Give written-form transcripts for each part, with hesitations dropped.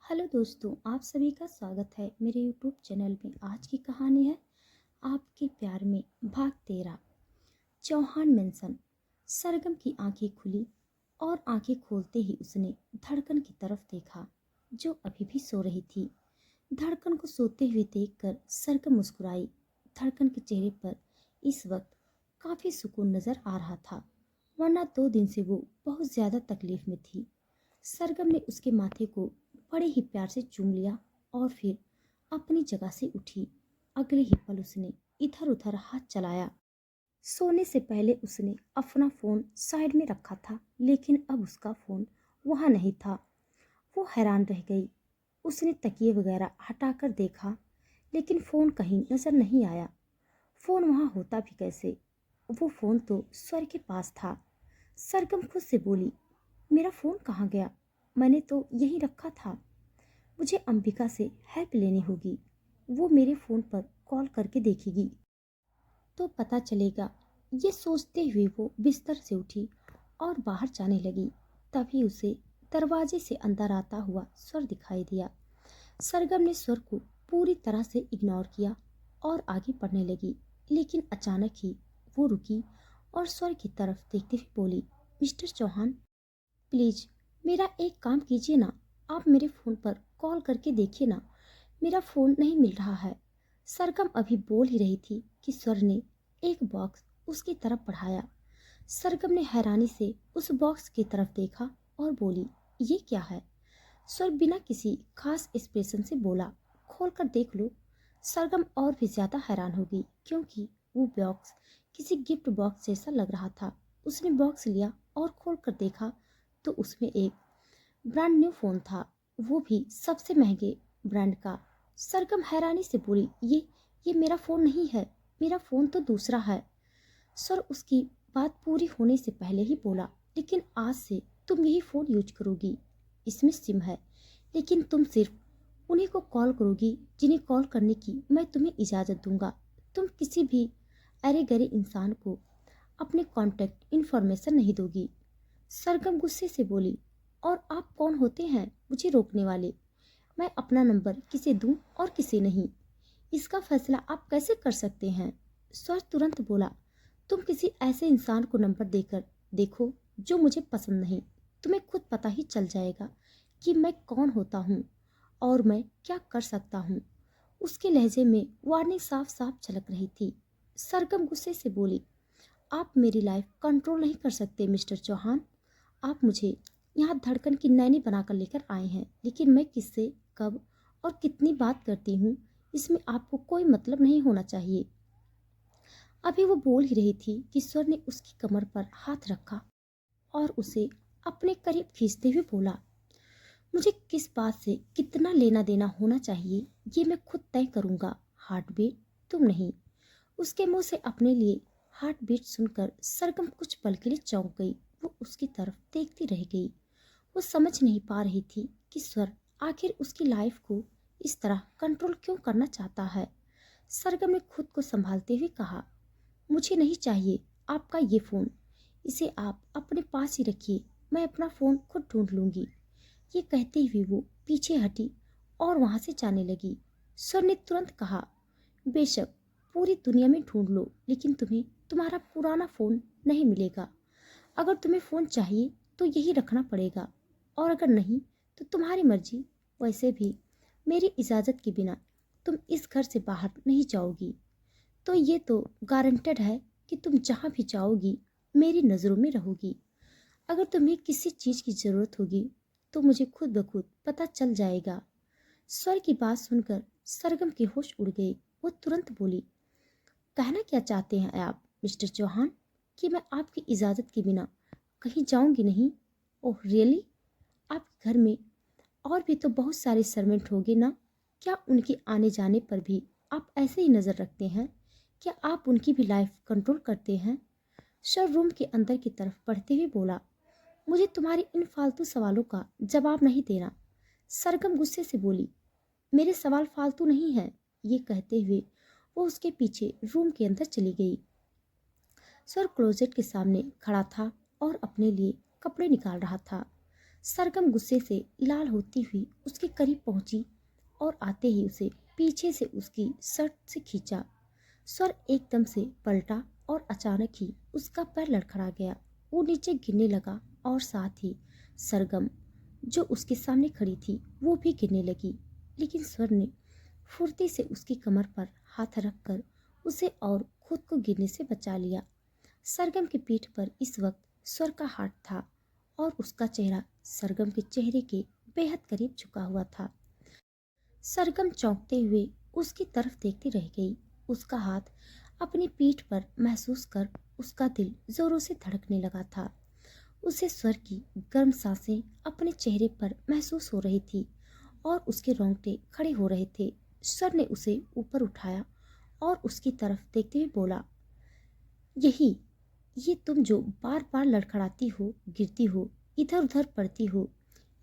Hello दोस्तों, आप सभी का स्वागत है मेरे यूट्यूब चैनल में। आज की कहानी है आपके प्यार में भाग 13। चौहान मेंशन। सरगम की आंखें खुली और आंखें खोलते ही उसने धड़कन की तरफ देखा जो अभी भी सो रही थी। धड़कन को सोते हुए देखकर सरगम मुस्कुराई। धड़कन के चेहरे पर इस वक्त काफी सुकून नजर आ रहा था, वरना 2 दिन से वो बहुत ज्यादा तकलीफ में थी। सरगम ने उसके माथे को बड़े ही प्यार से चूम लिया और फिर अपनी जगह से उठी। अगले ही पल उसने इधर उधर हाथ चलाया। सोने से पहले उसने अपना फोन साइड में रखा था, लेकिन अब उसका फोन वहां नहीं था। वो हैरान रह गई। उसने तकिए वगैरह हटाकर देखा, लेकिन फोन कहीं नजर नहीं आया। फोन वहां होता भी कैसे? वो फोन तो स्वर के पास था। सरगम खुद से बोली, मेरा फोन कहाँ गया? मैंने तो यहीं रखा था। मुझे अंबिका से हेल्प लेनी होगी। वो मेरे फोन पर कॉल करके देखेगी तो पता चलेगा। ये सोचते हुए वो बिस्तर से उठी और बाहर जाने लगी। तभी उसे दरवाजे से अंदर आता हुआ स्वर दिखाई दिया। सरगम ने स्वर को पूरी तरह से इग्नोर किया और आगे बढ़ने लगी, लेकिन अचानक ही वो रुकी और स्वर की तरफ देखते हुए बोली, मिस्टर चौहान, प्लीज मेरा एक काम कीजिए ना। आप मेरे फोन पर कॉल करके देखिए ना, मेरा फोन नहीं मिल रहा है। सरगम अभी बोल ही रही थी कि स्वर ने एक बॉक्स उसकी तरफ बढ़ाया। सरगम ने हैरानी से उस बॉक्स की तरफ देखा और बोली, ये क्या है? स्वर बिना किसी खास एक्सप्रेशन से बोला, खोल कर देख लो। सरगम और भी ज्यादा हैरान हो गई, क्योंकि वो बॉक्स किसी गिफ्ट बॉक्स जैसा लग रहा था। उसने बॉक्स लिया और खोल कर देखा तो उसमें एक ब्रांड न्यू फोन था, वो भी सबसे महंगे ब्रांड का। सरगम हैरानी से बोली, ये मेरा फोन नहीं है, मेरा फोन तो दूसरा है। सर उसकी बात पूरी होने से पहले ही बोला, लेकिन आज से तुम यही फोन यूज करोगी। इसमें सिम है, लेकिन तुम सिर्फ उन्हीं को कॉल करोगी जिन्हें कॉल करने की मैं तुम्हें इजाजत दूंगा। तुम किसी भी अरे गरे इंसान को अपने कॉन्टेक्ट इंफॉर्मेशन नहीं दोगी। सरगम गुस्से से बोली, और आप कौन होते हैं मुझे रोकने वाले? मैं अपना नंबर किसे दूं और किसे नहीं, इसका फैसला आप कैसे कर सकते हैं? स्वर तुरंत बोला, तुम किसी ऐसे इंसान को नंबर देकर देखो जो मुझे पसंद नहीं। तुम्हें खुद पता ही चल जाएगा कि मैं कौन होता हूँ और मैं क्या कर सकता हूँ। उसके लहजे में वार्निंग साफ साफ झलक रही थी। सरगम गुस्से से बोली, आप मेरी लाइफ कंट्रोल नहीं कर सकते मिस्टर चौहान। आप मुझे यहाँ धड़कन की नैनी बनाकर लेकर आए हैं, लेकिन मैं किससे कब और कितनी बात करती हूँ इसमें आपको कोई मतलब नहीं होना चाहिए। अभी वो बोल ही रही थी कि स्वर ने उसकी कमर पर हाथ रखा और उसे अपने करीब खींचते हुए बोला, मुझे किस बात से कितना लेना देना होना चाहिए ये मैं खुद तय करूंगा। हार्ट बीट तुम नहीं। उसके मुंह से अपने लिए हार्ट बीट सुनकर सरगम कुछ पल के लिए चौंक गई। वो उसकी तरफ देखती रह गई। वो समझ नहीं पा रही थी कि स्वर आखिर उसकी लाइफ को इस तरह कंट्रोल क्यों करना चाहता है। सरगम ने खुद को संभालते हुए कहा, मुझे नहीं चाहिए आपका ये फ़ोन। इसे आप अपने पास ही रखिए, मैं अपना फ़ोन खुद ढूंढ लूंगी। ये कहते हुए वो पीछे हटी और वहां से जाने लगी। स्वर ने तुरंत कहा, बेशक पूरी दुनिया में ढूंढ लो, लेकिन तुम्हें तुम्हारा पुराना फ़ोन नहीं मिलेगा। अगर तुम्हें फ़ोन चाहिए तो यही रखना पड़ेगा, और अगर नहीं तो तुम्हारी मर्जी। वैसे भी मेरी इजाज़त के बिना तुम इस घर से बाहर नहीं जाओगी, तो ये तो गारंटेड है कि तुम जहाँ भी जाओगी मेरी नज़रों में रहोगी। अगर तुम्हें किसी चीज़ की ज़रूरत होगी तो मुझे खुद ब खुद पता चल जाएगा। स्वर की बात सुनकर सरगम की होश उड़ गई। वो तुरंत बोली, कहना क्या चाहते हैं आप मिस्टर चौहान, कि मैं आपकी इजाज़त के बिना कहीं जाऊंगी नहीं? Oh really? आपके घर में और भी तो बहुत सारे सर्वेंट होंगे ना? क्या उनके आने जाने पर भी आप ऐसे ही नज़र रखते हैं? क्या आप उनकी भी लाइफ कंट्रोल करते हैं? सर रूम के अंदर की तरफ बढ़ते हुए बोला, मुझे तुम्हारे इन फालतू सवालों का जवाब नहीं देना। सरगम गुस्से से बोली, मेरे सवाल फालतू नहीं हैं। ये कहते हुए वो उसके पीछे रूम के अंदर चली गई। सर क्लोजेट के सामने खड़ा था और अपने लिए कपड़े निकाल रहा था। सरगम गुस्से से लाल होती हुई उसके करीब पहुंची और आते ही उसे पीछे से उसकी शर्ट से खींचा। स्वर एकदम से पलटा और अचानक ही उसका पैर लड़खड़ा गया। वो नीचे गिरने लगा और साथ ही सरगम जो उसके सामने खड़ी थी वो भी गिरने लगी। लेकिन स्वर ने फुर्ती से उसकी कमर पर हाथ रखकर उसे और खुद को गिरने से बचा लिया। सरगम की पीठ पर इस वक्त स्वर का हाथ था और उसका चेहरा सरगम के चेहरे के बेहद करीब झुका हुआ था। सरगम चौंकते हुए उसकी तरफ देखती रह गई। उसका हाथ अपनी पीठ पर महसूस कर उसका दिल जोरों से धड़कने लगा था। उसे स्वर की गर्म सांसें अपने चेहरे पर महसूस हो रही थी और उसके रोंगटे खड़े हो रहे थे। स्वर ने उसे ऊपर उठाया और उसकी तरफ देखते हुए बोला, यही ये तुम जो बार बार लड़खड़ाती हो, गिरती हो, इधर उधर पड़ती हो,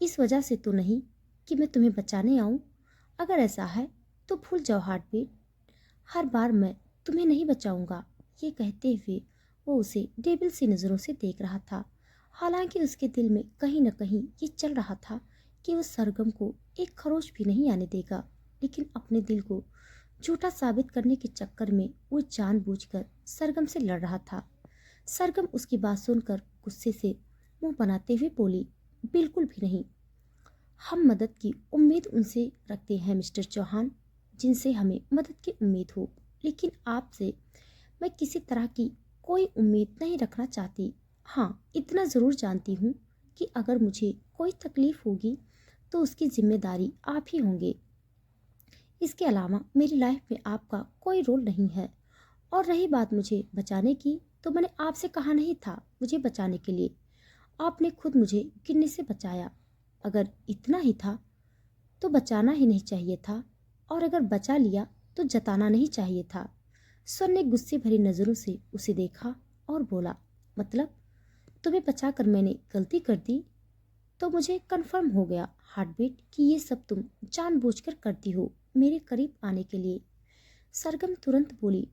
इस वजह से तो नहीं कि मैं तुम्हें बचाने आऊं? अगर ऐसा है तो भूल जाओ हार्टबीट, हर बार मैं तुम्हें नहीं बचाऊंगा। ये कहते हुए वो उसे डेविल सी नज़रों से देख रहा था। हालांकि उसके दिल में कहीं न कहीं ये चल रहा था कि वो सरगम को एक खरोच भी नहीं आने देगा। लेकिन अपने दिल को झूठा साबित करने के चक्कर में वो जानबूझकर सरगम से लड़ रहा था। सरगम उसकी बात सुनकर गुस्से से मुंह बनाते हुए बोली, बिल्कुल भी नहीं। हम मदद की उम्मीद उनसे रखते हैं मिस्टर चौहान जिनसे हमें मदद की उम्मीद हो, लेकिन आपसे मैं किसी तरह की कोई उम्मीद नहीं रखना चाहती। हाँ, इतना ज़रूर जानती हूँ कि अगर मुझे कोई तकलीफ़ होगी तो उसकी जिम्मेदारी आप ही होंगे। इसके अलावा मेरी लाइफ में आपका कोई रोल नहीं है। और रही बात मुझे बचाने की, तो मैंने आपसे कहा नहीं था मुझे बचाने के लिए। आपने खुद मुझे गिरने से बचाया। अगर इतना ही था तो बचाना ही नहीं चाहिए था, और अगर बचा लिया तो जताना नहीं चाहिए था। स्वर ने गुस्से भरी नज़रों से उसे देखा और बोला, मतलब तुम्हें बचाकर मैंने गलती कर दी? तो मुझे कन्फर्म हो गया हार्टबीट कि ये सब तुम जानबूझकर करती हो मेरे करीब आने के लिए। सरगम तुरंत बोली,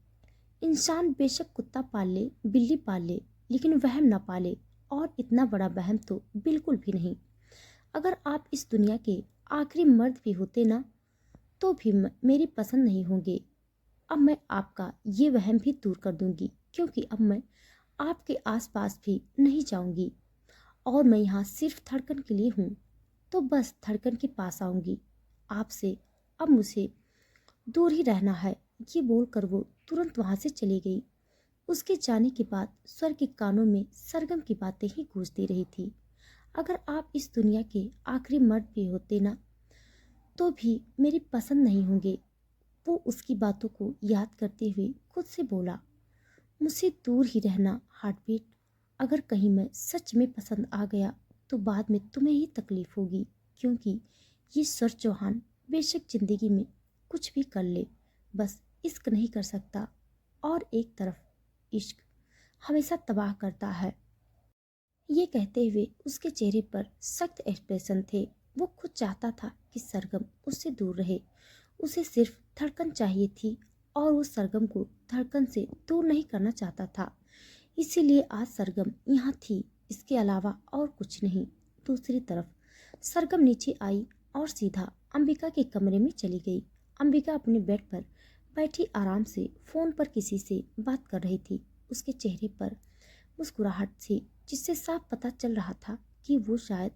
इंसान बेशक कुत्ता पाल ले, बिल्ली पाल ले, लेकिन वहम न पाले, और इतना बड़ा वहम तो बिल्कुल भी नहीं। अगर आप इस दुनिया के आखिरी मर्द भी होते ना, तो भी मेरी पसंद नहीं होंगे। अब मैं आपका ये वहम भी दूर कर दूंगी, क्योंकि अब मैं आपके आसपास भी नहीं जाऊंगी और मैं यहाँ सिर्फ धड़कन के लिए हूँ। तो बस धड़कन के पास आऊंगी आपसे। अब मुझे दूर ही रहना है। ये बोलकर वो तुरंत वहां से चली गई। उसके जाने के बाद स्वर के कानों में सरगम की बातें ही गूंजती रही थी। अगर आप इस दुनिया के आखिरी मर्द भी होते ना, तो भी मेरी पसंद नहीं होंगे। वो उसकी बातों को याद करते हुए खुद से बोला, मुझसे दूर ही रहना हार्टबीट। अगर कहीं मैं सच में पसंद आ गया तो बाद में तुम्हें ही तकलीफ होगी, क्योंकि ये स्वर चौहान बेशक जिंदगी में कुछ भी कर ले, बस इश्क नहीं कर सकता। और एक तरफ इश्क हमेशा तबाह करता है। ये कहते हुए उसके चेहरे पर सख्त एक्सप्रेशन थे। वो खुद चाहता था कि सरगम उससे दूर रहे। उसे सिर्फ धड़कन चाहिए थी और वो सरगम को धड़कन से दूर नहीं करना चाहता था। इसीलिए आज सरगम यहाँ थी, इसके अलावा और कुछ नहीं। दूसरी तरफ सरगम नीचे आई और सीधा अंबिका के कमरे में चली गई। अंबिका अपने बेड पर बैठी आराम से फोन पर किसी से बात कर रही थी। उसके चेहरे पर मुस्कुराहट थी, जिससे साफ पता चल रहा था कि वो शायद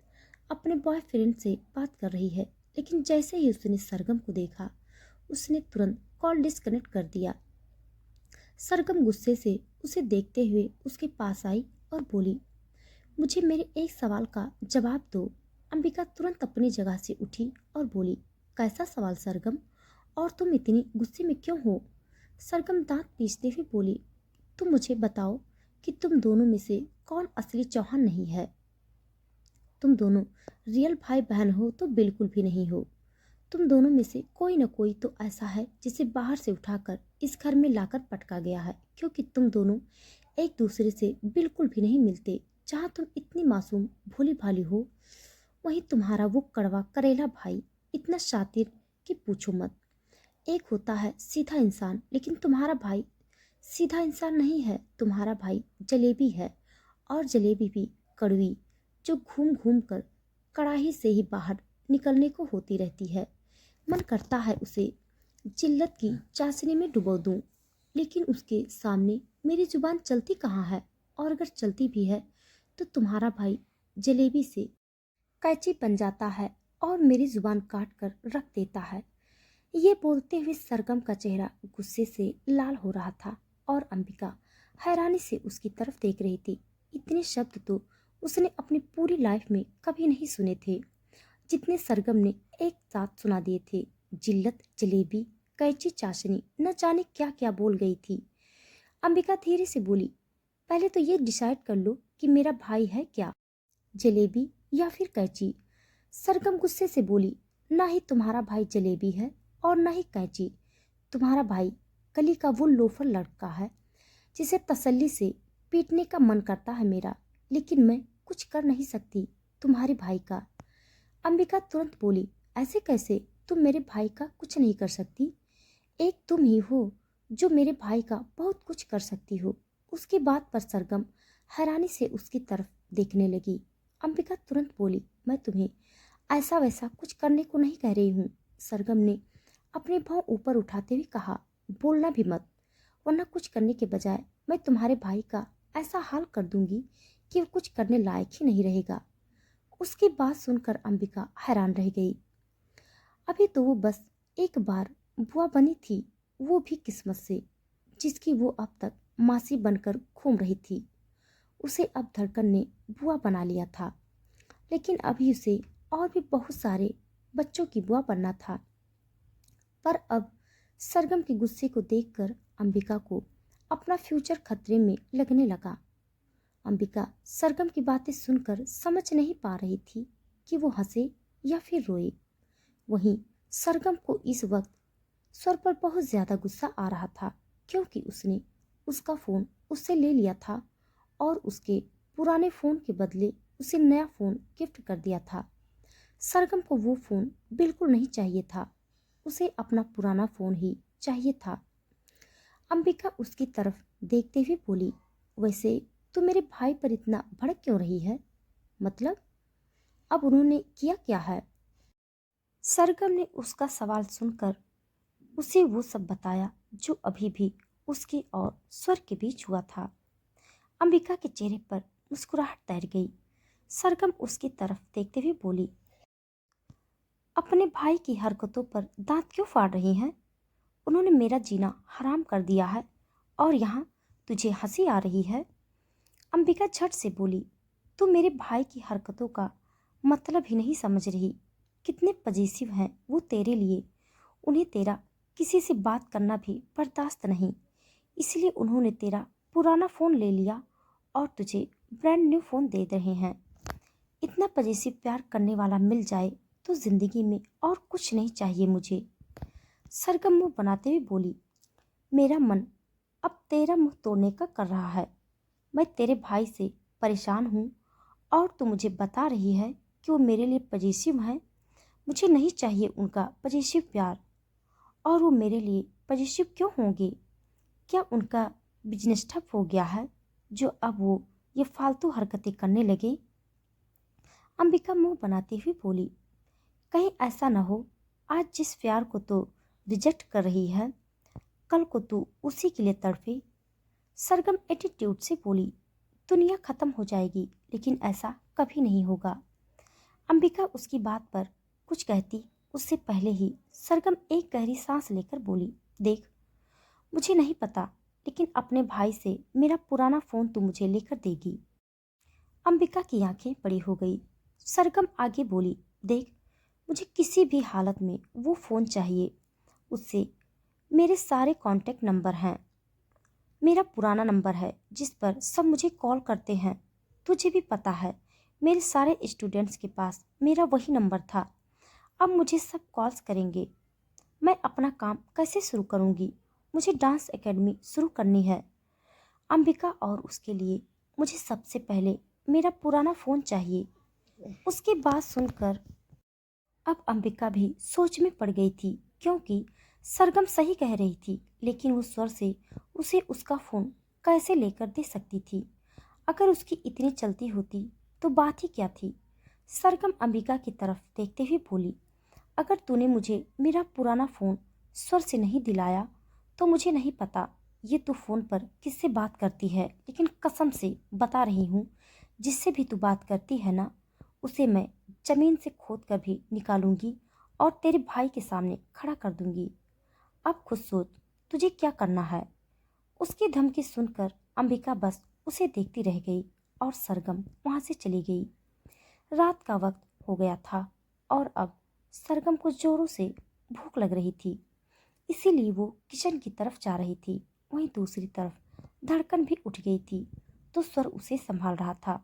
अपने बॉयफ्रेंड से बात कर रही है। लेकिन जैसे ही उसने सरगम को देखा, उसने तुरंत कॉल डिस्कनेक्ट कर दिया। सरगम गुस्से से उसे देखते हुए उसके पास आई और बोली, मुझे मेरे एक सवाल का जवाब दो। अंबिका तुरंत अपनी जगह से उठी और बोली, कैसा सवाल सरगम, और तुम इतनी गुस्से में क्यों हो? सरगम दांत पीसते हुए बोली, तुम मुझे बताओ कि तुम दोनों में से कौन असली चौहान नहीं है। तुम दोनों रियल भाई बहन हो तो बिल्कुल भी नहीं हो। तुम दोनों में से कोई न कोई तो ऐसा है जिसे बाहर से उठाकर इस घर में लाकर पटका गया है, क्योंकि तुम दोनों एक दूसरे से बिल्कुल भी नहीं मिलते। जहाँ तुम इतनी मासूम भोली भाली हो, वहीं तुम्हारा वो कड़वा करेला भाई इतना शातिर कि पूछो मत। एक होता है सीधा इंसान, लेकिन तुम्हारा भाई सीधा इंसान नहीं है। तुम्हारा भाई जलेबी है, और जलेबी भी कड़वी, जो घूम घूम कर कड़ाही से ही बाहर निकलने को होती रहती है। मन करता है उसे जिल्लत की चाशनी में डुबो दूं, लेकिन उसके सामने मेरी जुबान चलती कहाँ है, और अगर चलती भी है तो तुम्हारा भाई जलेबी से कैंची बन जाता है और मेरी जुबान काट कर रख देता है। ये बोलते हुए सरगम का चेहरा गुस्से से लाल हो रहा था और अंबिका हैरानी से उसकी तरफ देख रही थी। इतने शब्द तो उसने अपनी पूरी लाइफ में कभी नहीं सुने थे जितने सरगम ने एक साथ सुना दिए थे। जिल्लत, जलेबी, कैंची, चाशनी, न जाने क्या क्या बोल गई थी। अंबिका धीरे से बोली, पहले तो ये डिसाइड कर लो कि मेरा भाई है क्या, जलेबी या फिर कैंची। सरगम गुस्से से बोली, ना ही तुम्हारा भाई जलेबी है और ना ही कैंची। तुम्हारा भाई गली का वो लोफर लड़का है जिसे तसल्ली से पीटने का मन करता है मेरा, लेकिन मैं कुछ कर नहीं सकती तुम्हारे भाई का। अंबिका तुरंत बोली, ऐसे कैसे, तुम मेरे भाई का कुछ नहीं कर सकती? एक तुम ही हो जो मेरे भाई का बहुत कुछ कर सकती हो। उसकी बात पर सरगम हैरानी से उसकी तरफ देखने लगी। अंबिका तुरंत बोली, मैं तुम्हें ऐसा वैसा कुछ करने को नहीं कह रही हूँ। सरगम ने अपने पाँव ऊपर उठाते हुए कहा, बोलना भी मत, वरना कुछ करने के बजाय मैं तुम्हारे भाई का ऐसा हाल कर दूंगी कि वो कुछ करने लायक ही नहीं रहेगा। उसकी बात सुनकर अंबिका हैरान रह गई। अभी तो वो बस एक बार बुआ बनी थी, वो भी किस्मत से, जिसकी वो अब तक मासी बनकर घूम रही थी। उसे अब धड़कन ने बुआ बना लिया था, लेकिन अभी उसे और भी बहुत सारे बच्चों की बुआ बनना था। पर अब सरगम के गुस्से को देखकर अंबिका को अपना फ्यूचर खतरे में लगने लगा। अंबिका सरगम की बातें सुनकर समझ नहीं पा रही थी कि वो हंसे या फिर रोए। वहीं सरगम को इस वक्त स्वर पर बहुत ज्यादा गुस्सा आ रहा था, क्योंकि उसने उसका फोन उससे ले लिया था और उसके पुराने फोन के बदले उसे नया फोन गिफ्ट कर दिया था। सरगम को वो फोन बिल्कुल नहीं चाहिए था, उसे अपना पुराना फोन ही चाहिए था। अंबिका उसकी तरफ देखते हुए बोली, वैसे तू मेरे भाई पर इतना भड़क क्यों रही है? मतलब अब उन्होंने किया क्या है? सरगम ने उसका सवाल सुनकर उसे वो सब बताया जो अभी भी उसके और स्वर के बीच हुआ था। अंबिका के चेहरे पर मुस्कुराहट तैर गई। सरगम उसकी तरफ देखते हुए बोली, अपने भाई की हरकतों पर दांत क्यों फाड़ रही हैं? उन्होंने मेरा जीना हराम कर दिया है और यहाँ तुझे हंसी आ रही है? अंबिका झट से बोली, तू मेरे भाई की हरकतों का मतलब ही नहीं समझ रही। कितने पजेसिव हैं वो तेरे लिए। उन्हें तेरा किसी से बात करना भी बर्दाश्त नहीं, इसलिए उन्होंने तेरा पुराना फ़ोन ले लिया और तुझे ब्रांड न्यू फ़ोन दे रहे हैं। इतना पजेसिव प्यार करने वाला मिल जाए तो ज़िंदगी में और कुछ नहीं चाहिए मुझे। सरगम मुंह बनाते हुए बोली, मेरा मन अब तेरा मुंह तोड़ने का कर रहा है। मैं तेरे भाई से परेशान हूँ और तू मुझे बता रही है कि वो मेरे लिए पजेसिव हैं। मुझे नहीं चाहिए उनका पजेसिव प्यार। और वो मेरे लिए पजेसिव क्यों होंगे? क्या उनका बिजनेस ठप हो गया है जो अब वो ये फालतू हरकतें करने लगे? अंबिका मुंह बनाते हुए बोली, कहीं ऐसा न हो आज जिस प्यार को तो रिजेक्ट कर रही है, कल को तू उसी के लिए तड़पे। सरगम एटीट्यूड से बोली, दुनिया खत्म हो जाएगी लेकिन ऐसा कभी नहीं होगा। अंबिका उसकी बात पर कुछ कहती उससे पहले ही सरगम एक गहरी सांस लेकर बोली, देख, मुझे नहीं पता, लेकिन अपने भाई से मेरा पुराना फोन तू मुझे लेकर देगी। अंबिका की आंखें बड़ी हो गई। सरगम आगे बोली, देख, मुझे किसी भी हालत में वो फोन चाहिए। उससे मेरे सारे कांटेक्ट नंबर हैं। मेरा पुराना नंबर है जिस पर सब मुझे कॉल करते हैं। तुझे भी पता है मेरे सारे स्टूडेंट्स के पास मेरा वही नंबर था। अब मुझे सब कॉल्स करेंगे। मैं अपना काम कैसे शुरू करूंगी? मुझे डांस एकेडमी शुरू करनी है। अंबिका और उसके लिए मुझे सबसे पहले मेरा पुराना फ़ोन चाहिए। उसकी बात सुनकर अब अंबिका भी सोच में पड़ गई थी, क्योंकि सरगम सही कह रही थी, लेकिन उस स्वर से उसे उसका फ़ोन कैसे लेकर दे सकती थी? अगर उसकी इतनी चलती होती तो बात ही क्या थी? सरगम अंबिका की तरफ देखते हुए बोली, अगर तूने मुझे मेरा पुराना फोन स्वर से नहीं दिलाया तो मुझे नहीं पता ये तू फोन पर किससे बात करती है, लेकिन कसम से बता रही हूँ जिससे भी तू बात करती है ना, उसे मैं जमीन से खोद कर भी निकालूंगी और तेरे भाई के सामने खड़ा कर दूंगी। अब खुद सोच तुझे क्या करना है। उसकी धमकी सुनकर अंबिका बस उसे देखती रह गई और सरगम वहां से चली गई। रात का वक्त हो गया था और अब सरगम को जोरों से भूख लग रही थी, इसीलिए वो किचन की तरफ जा रही थी। वहीं दूसरी तरफ धड़कन भी उठ गई थी तो स्वर उसे संभाल रहा था।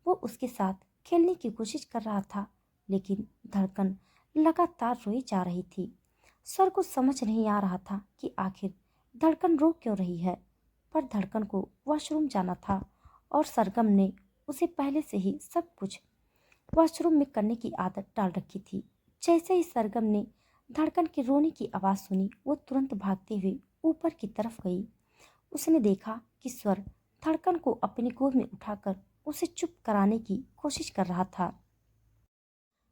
वो उसके साथ खेलने की कोशिश कर रहा था, लेकिन धड़कन लगातार रोई जा रही थी। स्वर को समझ नहीं आ रहा था कि आखिर धड़कन रो क्यों रही है, पर धड़कन को वॉशरूम जाना था और सरगम ने उसे पहले से ही सब कुछ वॉशरूम में करने की आदत डाल रखी थी। जैसे ही सरगम ने धड़कन के रोने की आवाज़ सुनी, वो तुरंत भागते हुए ऊपर की तरफ गई। उसने देखा कि स्वर धड़कन को अपनी गोद में उठाकर उसे चुप कराने की कोशिश कर रहा था।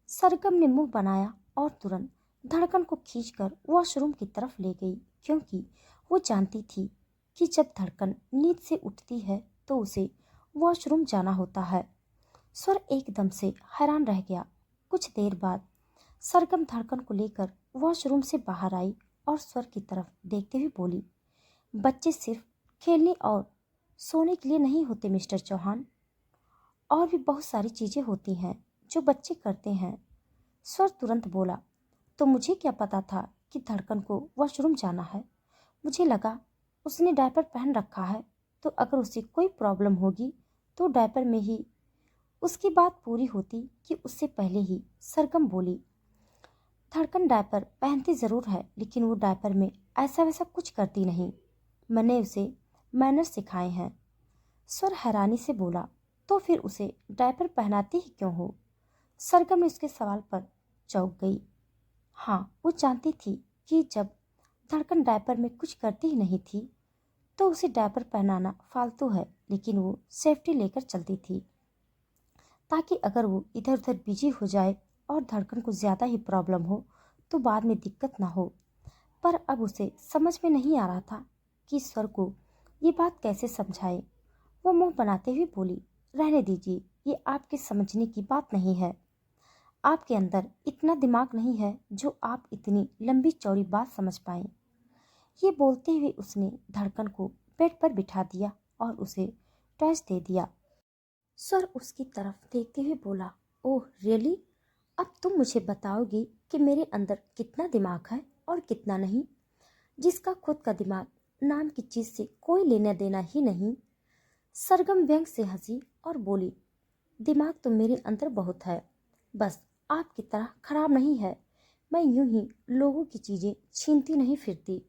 सरगम ने मुंह बनाया और तुरंत धड़कन को खींचकर वॉशरूम की तरफ ले गई, क्योंकि वो जानती थी कि जब धड़कन नींद से उठती है तो उसे वॉशरूम जाना होता है। स्वर एकदम से हैरान रह गया। कुछ देर बाद सरगम धड़कन को लेकर वॉशरूम से बाहर आई और स्वर की तरफ देखते हुए बोली, बच्चे सिर्फ खेलने और सोने के लिए नहीं होते मिस्टर चौहान, और भी बहुत सारी चीजें होती हैं जो बच्चे करते हैं। स्वर तुरंत बोला, तो मुझे क्या पता था कि धड़कन को वॉशरूम जाना है। मुझे लगा उसने डायपर पहन रखा है, तो अगर उसे कोई प्रॉब्लम होगी तो डायपर में ही। उसकी बात पूरी होती कि उससे पहले ही सरगम बोली, धड़कन डायपर पहनती ज़रूर है, लेकिन वो डायपर में ऐसा वैसा कुछ करती नहीं। मैंने उसे मैनर्स सिखाए हैं। स्वर हैरानी से बोला, तो फिर उसे डायपर पहनाती ही क्यों हो? सरगम उसके सवाल पर चौंक गई। हाँ, वो जानती थी कि जब धड़कन डायपर में कुछ करती ही नहीं थी तो उसे डायपर पहनाना फालतू है, लेकिन वो सेफ्टी लेकर चलती थी ताकि अगर वो इधर उधर बिजी हो जाए और धड़कन को ज़्यादा ही प्रॉब्लम हो तो बाद में दिक्कत ना हो। पर अब उसे समझ में नहीं आ रहा था कि स्वर को ये बात कैसे समझाए। वो मुंह बनाते हुए बोली, रहने दीजिए, ये आपके समझने की बात नहीं है। आपके अंदर इतना दिमाग नहीं है जो आप इतनी लंबी चौड़ी बात समझ पाए। ये बोलते हुए उसने धड़कन को बेड पर बिठा दिया और उसे टॉयज दे दिया। स्वर उसकी तरफ देखते हुए बोला, ओह रियली? अब तुम मुझे बताओगी कि मेरे अंदर कितना दिमाग है और कितना नहीं, जिसका खुद का दिमाग नाम की चीज से कोई लेना देना ही नहीं। सरगम व्यंग से हंसी और बोली, दिमाग तो मेरे अंदर बहुत है, बस आपकी तरह खराब नहीं है। मैं यूं ही लोगों की चीजें छीनती नहीं फिरती।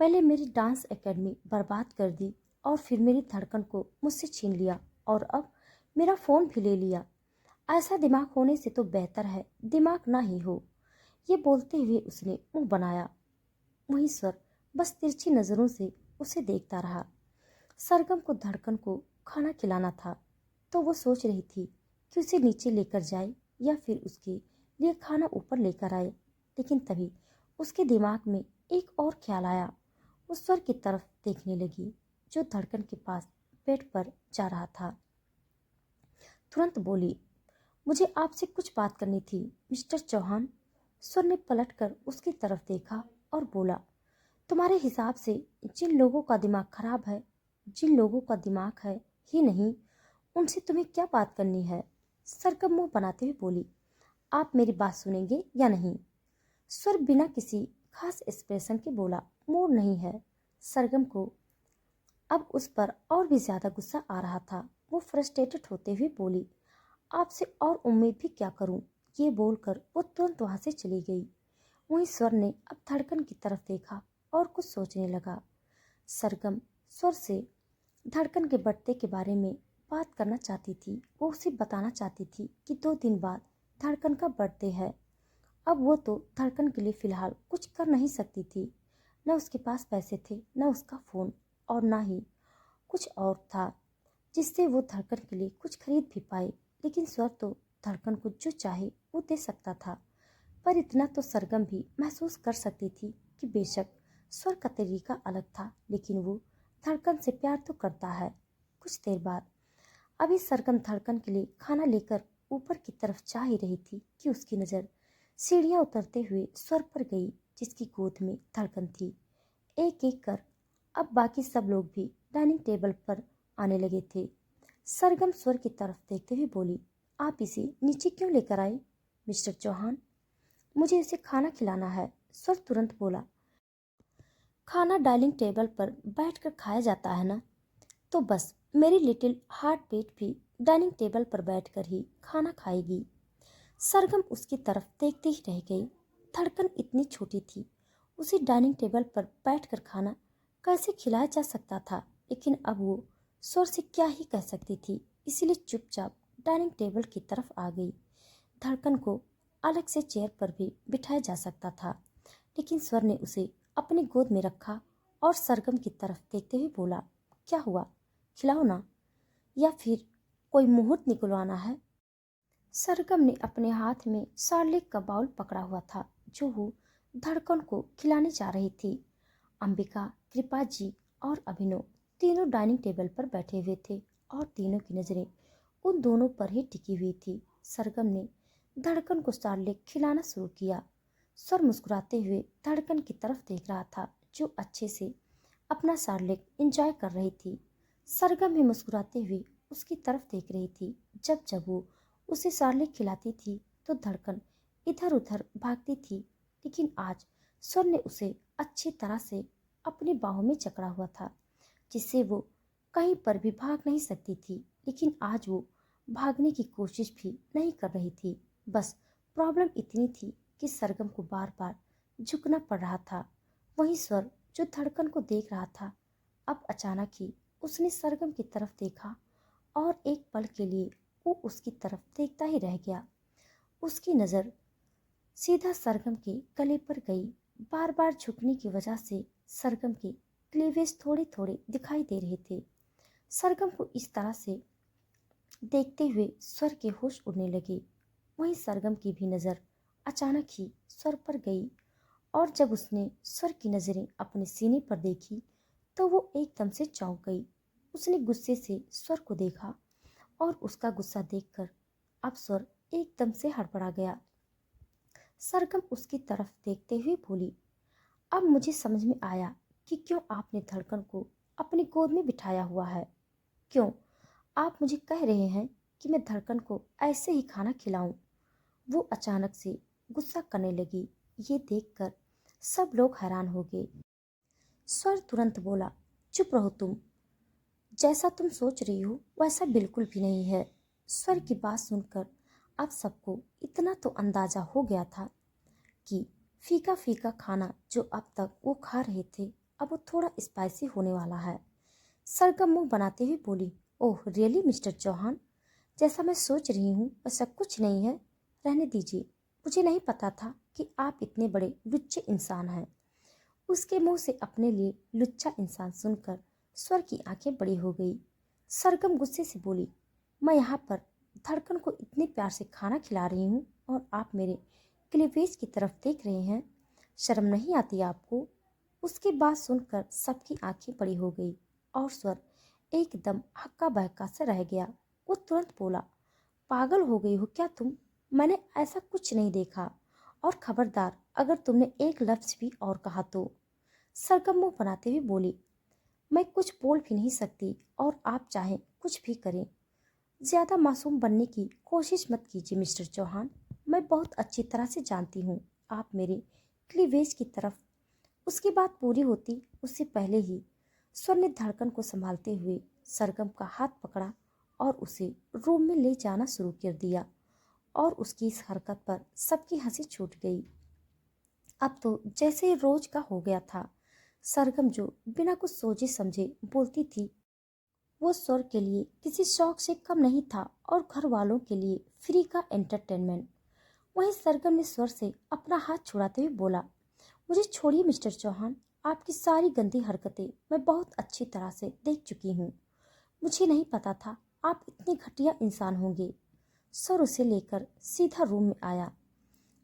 पहले मेरी डांस एकेडमी बर्बाद कर दी और फिर मेरी धड़कन को मुझसे छीन लिया और अब मेरा फोन भी ले लिया। ऐसा दिमाग होने से तो बेहतर है दिमाग ना ही हो। ये बोलते हुए उसने मुंह बनाया। वहीं स्वर बस तिरछी नजरों से उसे देखता रहा। सरगम को धड़कन को खाना खिलाना था, तो वो सोच रही थी कि उसे नीचे लेकर जाए या फिर उसके लिए खाना ऊपर लेकर आए, लेकिन तभी उसके दिमाग में एक और ख्याल आया। वो स्वर की तरफ देखने लगी जो धड़कन के पास बेड पर जा रहा था। तुरंत बोली, मुझे आपसे कुछ बात करनी थी मिस्टर चौहान। स्वर ने पलटकर उसकी तरफ देखा और बोला, तुम्हारे हिसाब से जिन लोगों का दिमाग खराब है, जिन लोगों का दिमाग है ही नहीं, उनसे तुम्हें क्या बात करनी है? सरगम मुंह बनाते हुए बोली, आप मेरी बात सुनेंगे या नहीं? स्वर बिना किसी खास एक्सप्रेशन के बोला, मूड नहीं है। सरगम को अब उस पर और भी ज्यादा गुस्सा आ रहा था। वो फ्रस्ट्रेटेड होते हुए बोली, आपसे और उम्मीद भी क्या करूं? ये बोलकर वो तुरंत वहां से चली गई। वहीं स्वर ने अब धड़कन की तरफ देखा और कुछ सोचने लगा। सरगम स्वर से धड़कन के बर्थडे के बारे में बात करना चाहती थी। वो उसे बताना चाहती थी कि 2 दिन बाद धड़कन का बर्थडे है। अब वो तो धड़कन के लिए फिलहाल कुछ कर नहीं सकती थी। न उसके पास पैसे थे, न उसका फोन, और ना ही कुछ और था जिससे वो धड़कन के लिए कुछ खरीद भी पाए। लेकिन स्वर तो धड़कन को जो चाहे वो दे सकता था, पर इतना तो सरगम भी महसूस कर सकती थी कि बेशक स्वर का तरीका अलग था, लेकिन वो धड़कन से प्यार तो करता है। कुछ देर बाद अभी सरगम धड़कन के लिए खाना लेकर ऊपर की तरफ जा ही रही थी कि उसकी नज़र सीढ़ियां उतरते हुए स्वर पर गई, जिसकी गोद में धड़कन थी। एक एक कर अब बाकी सब लोग भी डाइनिंग टेबल पर आने लगे थे। सरगम स्वर की तरफ देखते हुए बोली, आप इसे नीचे क्यों लेकर आए मिस्टर चौहान? मुझे इसे खाना खिलाना है। स्वर तुरंत बोला, खाना डाइनिंग टेबल पर बैठकर खाया जाता है ना, तो बस मेरी लिटिल हार्ट बीट भी डाइनिंग टेबल पर बैठकर ही खाना खाएगी। सरगम उसकी तरफ देखते ही रह गई। धड़कन इतनी छोटी थी, उसे डाइनिंग टेबल पर बैठकर खाना कैसे खिलाया जा सकता था, लेकिन अब वो स्वर से क्या ही कह सकती थी, इसलिए चुपचाप डाइनिंग टेबल की तरफ आ गई। धड़कन को अलग से चेयर पर भी बिठाया जा सकता था, लेकिन स्वर ने उसे अपनी गोद में रखा और सरगम की तरफ देखते हुए बोला, क्या हुआ, खिलाओ ना, या फिर कोई मुहूर्त निकलवाना है? सरगम ने अपने हाथ में सार्लिक का बाउल पकड़ा हुआ था, जो वो धड़कन को खिलाने जा रही थी। अंबिका, कृपा जी और अभिनव तीनों डाइनिंग टेबल पर बैठे हुए थे और तीनों की नजरें उन दोनों पर ही टिकी हुई थी। सरगम ने धड़कन को सार्लिक खिलाना शुरू किया। स्वर मुस्कुराते हुए धड़कन की तरफ देख रहा था, जो अच्छे से अपना सार्लिक एंजॉय कर रही थी। सरगम भी मुस्कुराते हुए उसकी तरफ देख रही थी। जब जब वो उसे सार्लिक खिलाती थी तो धड़कन इधर उधर भागती थी, लेकिन आज स्वर ने उसे अच्छी तरह से अपनी बाहों में जकड़ा हुआ था, जिससे वो कहीं पर भी भाग नहीं सकती थी। लेकिन आज वो भागने की कोशिश भी नहीं कर रही थी। बस प्रॉब्लम इतनी थी कि सरगम को बार बार झुकना पड़ रहा था। वहीं स्वर जो धड़कन को देख रहा था, अब अचानक ही उसने सरगम की तरफ देखा और एक पल के लिए वो उसकी तरफ देखता ही रह गया। उसकी नज़र सीधा सरगम के गले पर गई। बार बार झुकने की वजह से सरगम के क्लीवेज थोड़े थोड़े दिखाई दे रहे थे। सरगम को इस तरह से देखते हुए स्वर के होश उड़ने लगे। वहीं सरगम की भी नज़र अचानक ही स्वर पर गई और जब उसने स्वर की नज़रें अपने सीने पर देखी तो वो एकदम से चौंक गई। उसने गुस्से से स्वर को देखा और उसका गुस्सा देखकर अब स्वर एकदम से हड़बड़ा गया। सरगम उसकी तरफ देखते हुए बोली, अब मुझे समझ में आया कि क्यों आपने धड़कन को अपनी गोद में बिठाया हुआ है। क्यों आप मुझे कह रहे हैं कि मैं धड़कन को ऐसे ही खाना खिलाऊं? वो अचानक से गुस्सा करने लगी। ये देखकर सब लोग हैरान हो गए। स्वर तुरंत बोला, चुप रहो तुम, जैसा तुम सोच रही हो वैसा बिल्कुल भी नहीं है। स्वर की बात सुनकर अब सबको इतना तो अंदाजा हो गया था कि फीका फीका खाना जो अब तक वो खा रहे थे, अब वो थोड़ा स्पाइसी होने वाला है। सरगम मुंह बनाते हुए बोली, ओह रियली मिस्टर चौहान, जैसा मैं सोच रही हूँ वैसा कुछ नहीं है। रहने दीजिए, मुझे नहीं पता था कि आप इतने बड़े लुच्चे इंसान हैं। उसके मुंह से अपने लिए लुच्चा इंसान सुनकर स्वर की आंखें बड़ी हो गई। सरगम गुस्से से बोली, मैं यहाँ पर धड़कन को इतने प्यार से खाना खिला रही हूँ और आप मेरे क्लीवेज की तरफ देख रहे हैं, शर्म नहीं आती आपको? उसकी बात सुनकर सबकी आंखें बड़ी हो गई और स्वर एकदम हक्का बहक्का सा रह गया। वो तुरंत बोला, पागल हो गई हो क्या तुम? मैंने ऐसा कुछ नहीं देखा, और खबरदार अगर तुमने एक लफ्ज भी और कहा तो। सरगम मुंह बनाते हुए बोली, मैं कुछ बोल भी नहीं सकती और आप चाहें कुछ भी करें। ज्यादा मासूम बनने की कोशिश मत कीजिए मिस्टर चौहान। मैं बहुत अच्छी तरह से जानती हूँ आप मेरे क्लीवेज की तरफ। उसकी बात पूरी होती उससे पहले ही स्वर ने धड़कन को संभालते हुए सरगम का हाथ पकड़ा और उसे रूम में ले जाना शुरू कर दिया और उसकी इस हरकत पर सबकी हंसी छूट गई। अब तो जैसे रोज का हो गया था। सरगम जो बिना कुछ सोचे समझे बोलती थी, वो स्वर के लिए किसी शौक से कम नहीं था और घर वालों के लिए फ्री का एंटरटेनमेंट। वहीं सरगम ने स्वर से अपना हाथ छुड़ाते हुए बोला, मुझे छोड़िए मिस्टर चौहान, आपकी सारी गंदी हरकतें मैं बहुत अच्छी तरह से देख चुकी हूँ। मुझे नहीं पता था आप इतने घटिया इंसान होंगे। स्वर उसे लेकर सीधा रूम में आया।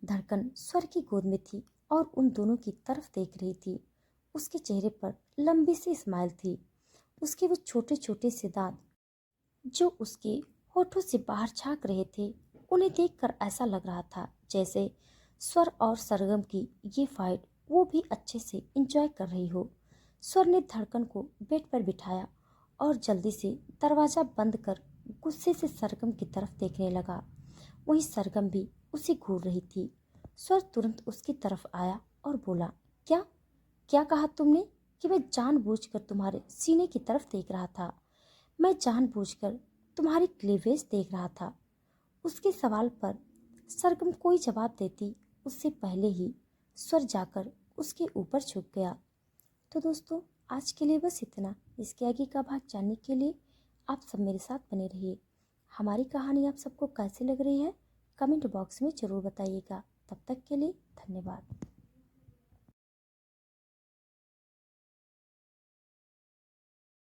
धड़कन स्वर की गोद में थी और उन दोनों की तरफ देख रही थी। उसके चेहरे पर लंबी सी स्माइल थी। उसके वो छोटे छोटे से दांत जो उसके होठों से बाहर झांक रहे थे, उन्हें देखकर ऐसा लग रहा था जैसे स्वर और सरगम की ये फाइट वो भी अच्छे से एंजॉय कर रही हो। स्वर ने धड़कन को बेड पर बिठाया और जल्दी से दरवाजा बंद कर गुस्से से सरगम की तरफ देखने लगा। वहीं सरगम भी उसे घूर रही थी। स्वर तुरंत उसकी तरफ आया और बोला, क्या क्या कहा तुमने? कि मैं जानबूझकर तुम्हारे सीने की तरफ देख रहा था। मैं जानबूझकर तुम्हारी क्लीवेज देख रहा था। उसके सवाल पर सरगम कोई जवाब देती उससे पहले ही स्वर जाकर उसके ऊपर झुक गया। तो दोस्तों, आज के लिए बस इतना। इसके आगे का भाग जानने के लिए आप सब मेरे साथ बने रहिए। हमारी कहानी आप सबको कैसी लग रही है कमेंट बॉक्स में ज़रूर बताइएगा। तब तक के लिए धन्यवाद।